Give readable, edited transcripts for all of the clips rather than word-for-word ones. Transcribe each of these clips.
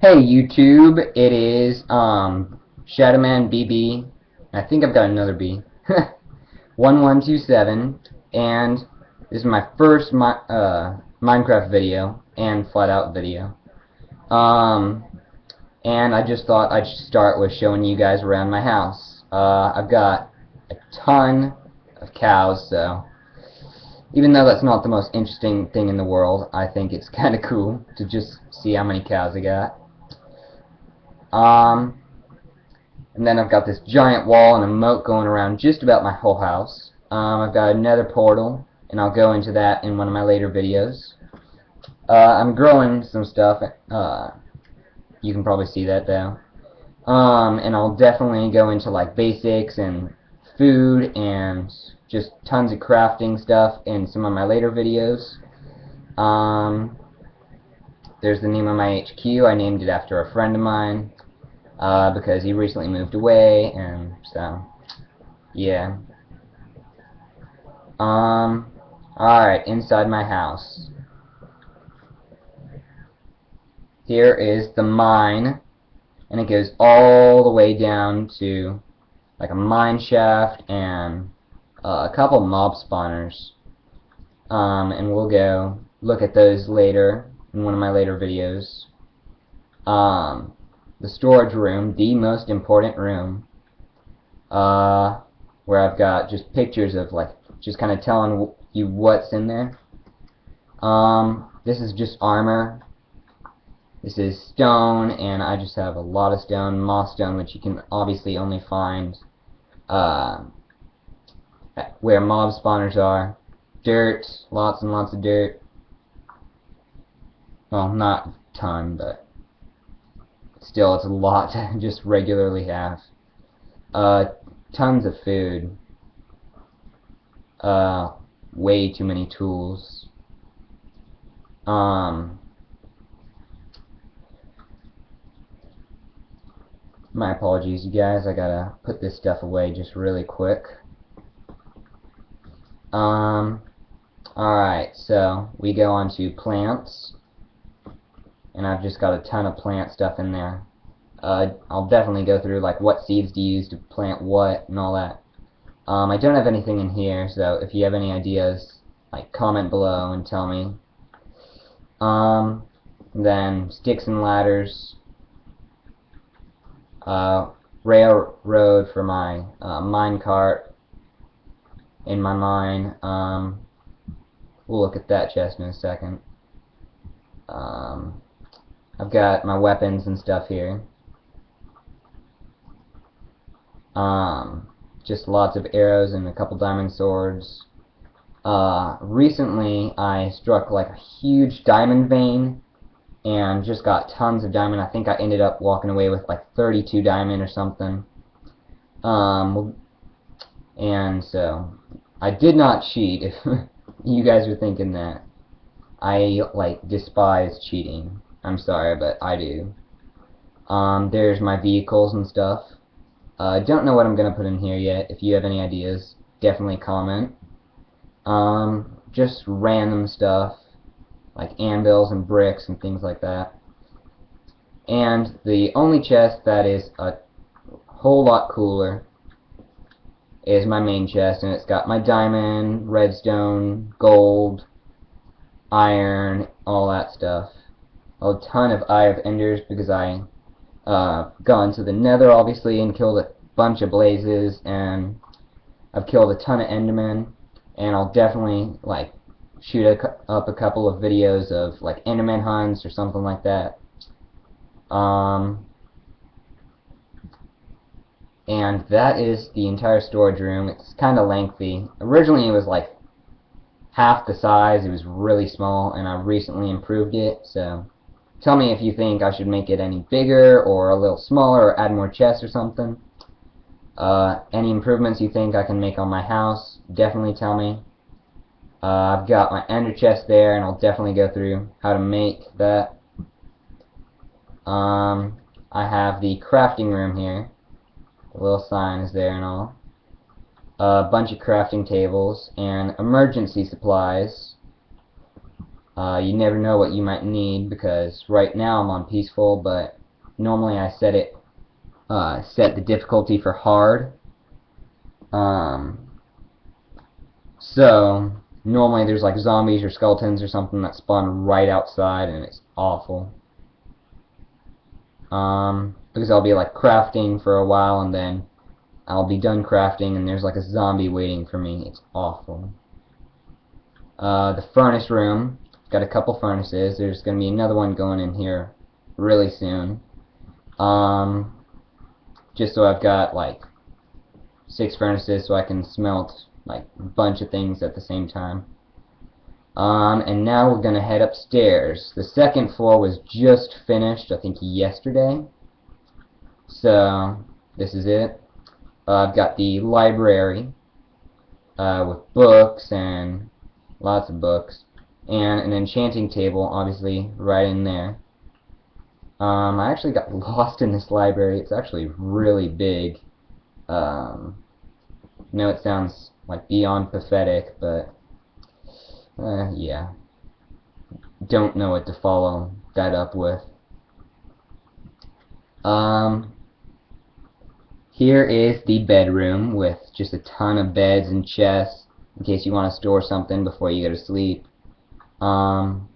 Hey YouTube, it is Shadowman BB. I think I've got another B. 1127, and this is my first Minecraft video and flat out video. Um and I just thought I'd start with showing you guys around my house. I've got a ton of cows, so even though that's not the most interesting thing in the world, I think it's kind of cool to just see how many cows I got. And then I've got this giant wall and a moat going around just about my whole house. I've got another portal, and I'll go into that in one of my later videos. I'm growing some stuff. You can probably see that though. And I'll definitely go into like basics and food and just tons of crafting stuff in some of my later videos. There's the name of my HQ. I named it after a friend of mine. Because he recently moved away, and so, yeah. Alright, inside my house. Here is the mine, and it goes all the way down to, like, a mine shaft and a couple mob spawners. And we'll go look at those later, in one of my later videos. The storage room, the most important room, where I've got just pictures of, like, just kind of telling you what's in there. This is just armor. This is stone, and I just have a lot of stone, moss stone, which you can obviously only find where mob spawners are. Dirt, lots and lots of dirt. Well, not a ton, but still, it's a lot to just regularly have. Tons of food. Way too many tools. My apologies, you guys. I gotta put this stuff away just really quick. Alright, so we go on to plants. And I've just got a ton of plant stuff in there. I'll definitely go through like what seeds to use to plant what and all that. I don't have anything in here, so if you have any ideas, like comment below and tell me. Then sticks and ladders. Railroad for my mine cart in my mine. We'll look at that chest in a second. I've got my weapons and stuff here. Just lots of arrows and a couple diamond swords. Recently I struck like a huge diamond vein and just got tons of diamond. I think I ended up walking away with like 32 diamond or something. And so I did not cheat, if you guys are thinking that. I like despise cheating. I'm sorry, but I do. There's my vehicles and stuff. Don't know what I'm gonna put in here yet. If you have any ideas, definitely comment. Just random stuff like anvils and bricks and things like that. And the only chest that is a whole lot cooler is my main chest, and it's got my diamond, redstone, gold, iron, all that stuff. A ton of Eye of Enders because I gone to the Nether obviously and killed a bunch of blazes, and I've killed a ton of Endermen, and I'll definitely like shoot up a couple of videos of like Enderman hunts or something like that. And that is the entire storage room. It's kind of lengthy. Originally it was like half the size. It was really small, and I recently improved it, so tell me if you think I should make it any bigger or a little smaller or add more chests or something. Any improvements you think I can make on my house, definitely tell me. I've got my ender chest there, and I'll definitely go through how to make that. I have the crafting room here. The little sign is there and all. A bunch of crafting tables and emergency supplies. You never know what you might need, because right now I'm on peaceful, but normally I set the difficulty for hard. So normally there's like zombies or skeletons or something that spawn right outside, and it's awful. Because I'll be like crafting for a while, and then I'll be done crafting and there's like a zombie waiting for me. It's awful. The furnace room, got a couple furnaces. There's going to be another one going in here really soon. Just so I've got like 6 furnaces so I can smelt like a bunch of things at the same time. And now we're going to head upstairs. The second floor was just finished, I think yesterday. So this is it. I've got the library with books and lots of books, and an enchanting table, obviously, right in there. I actually got lost in this library. It's actually really big. I know it sounds like beyond pathetic, but yeah. Don't know what to follow that up with. Here is the bedroom with just a ton of beds and chests in case you want to store something before you go to sleep. And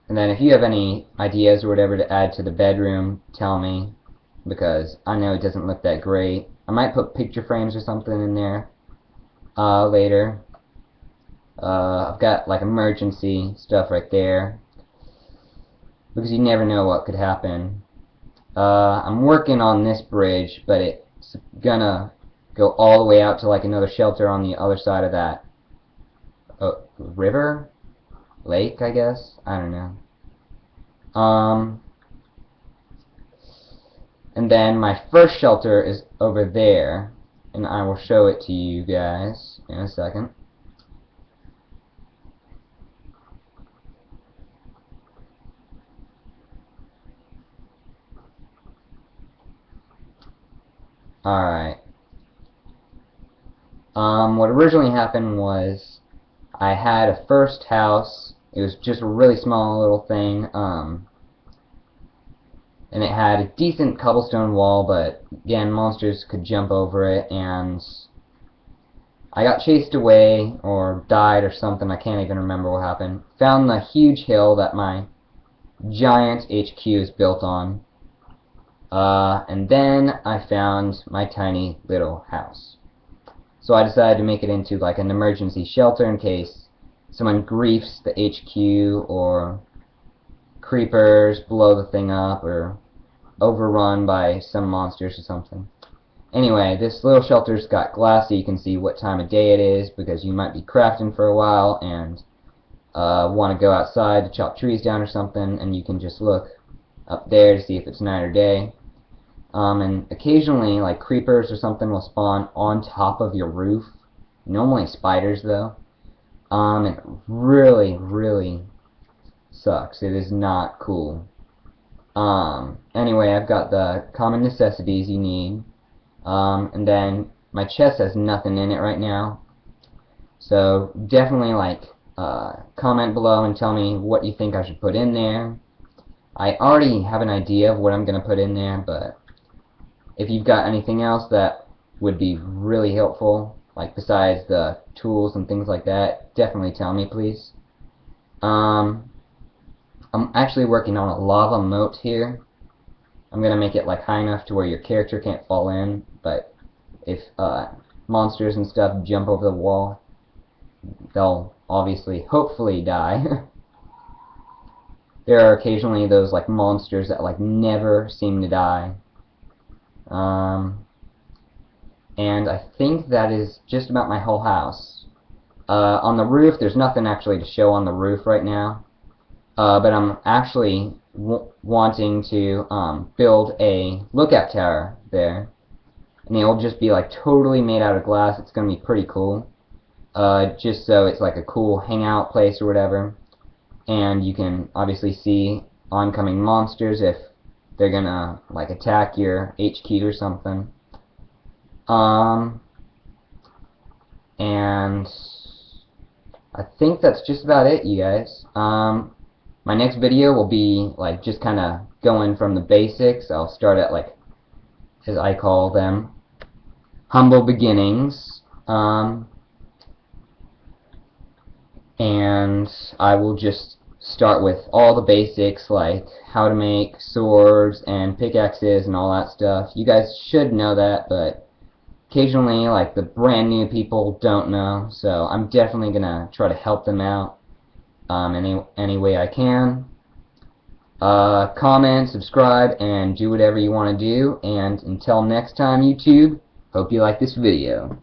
then if you have any ideas or whatever to add to the bedroom, tell me, because I know it doesn't look that great. I might put picture frames or something in there later. I've got like emergency stuff right there, because you never know what could happen. I'm working on this bridge, but it's gonna go all the way out to like another shelter on the other side of that river? Lake, I guess? I don't know. And then my first shelter is over there, and I will show it to you guys in a second. Alright. What originally happened was I had a first house. It was just a really small little thing, and it had a decent cobblestone wall, but again, monsters could jump over it, and I got chased away or died or something. I can't even remember what happened. Found the huge hill that my giant HQ is built on. And then I found my tiny little house. So I decided to make it into like an emergency shelter in case someone griefs the HQ, or creepers blow the thing up, or overrun by some monsters or something. Anyway, this little shelter's got glass so you can see what time of day it is, because you might be crafting for a while and want to go outside to chop trees down or something, and you can just look up there to see if it's night or day. And occasionally, like creepers or something will spawn on top of your roof. Normally spiders, though. It really, really sucks. It is not cool. Anyway, I've got the common necessities you need. And then my chest has nothing in it right now. So definitely like comment below and tell me what you think I should put in there. I already have an idea of what I'm going to put in there, but if you've got anything else that would be really helpful, like besides the tools and things like that, definitely tell me, please. I'm actually working on a lava moat here. I'm going to make it like high enough to where your character can't fall in, but if monsters and stuff jump over the wall, they'll obviously, hopefully, die. There are occasionally those like monsters that like never seem to die. And I think that is just about my whole house. On the roof, there's nothing actually to show on the roof right now. But I'm actually wanting to build a lookout tower there. And it'll just be like totally made out of glass. It's going to be pretty cool. Just so it's like a cool hangout place or whatever. And you can obviously see oncoming monsters if they're gonna like attack your HQ or something. And I think that's just about it, you guys. My next video will be like just kind of going from the basics. I'll start at, like, as I call them, humble beginnings. And I will just start with all the basics, like how to make swords and pickaxes and all that stuff. You guys should know that, but occasionally, like, the brand new people don't know, so I'm definitely gonna try to help them out any way I can. Comment, subscribe, and do whatever you want to do, and until next time, YouTube, hope you like this video.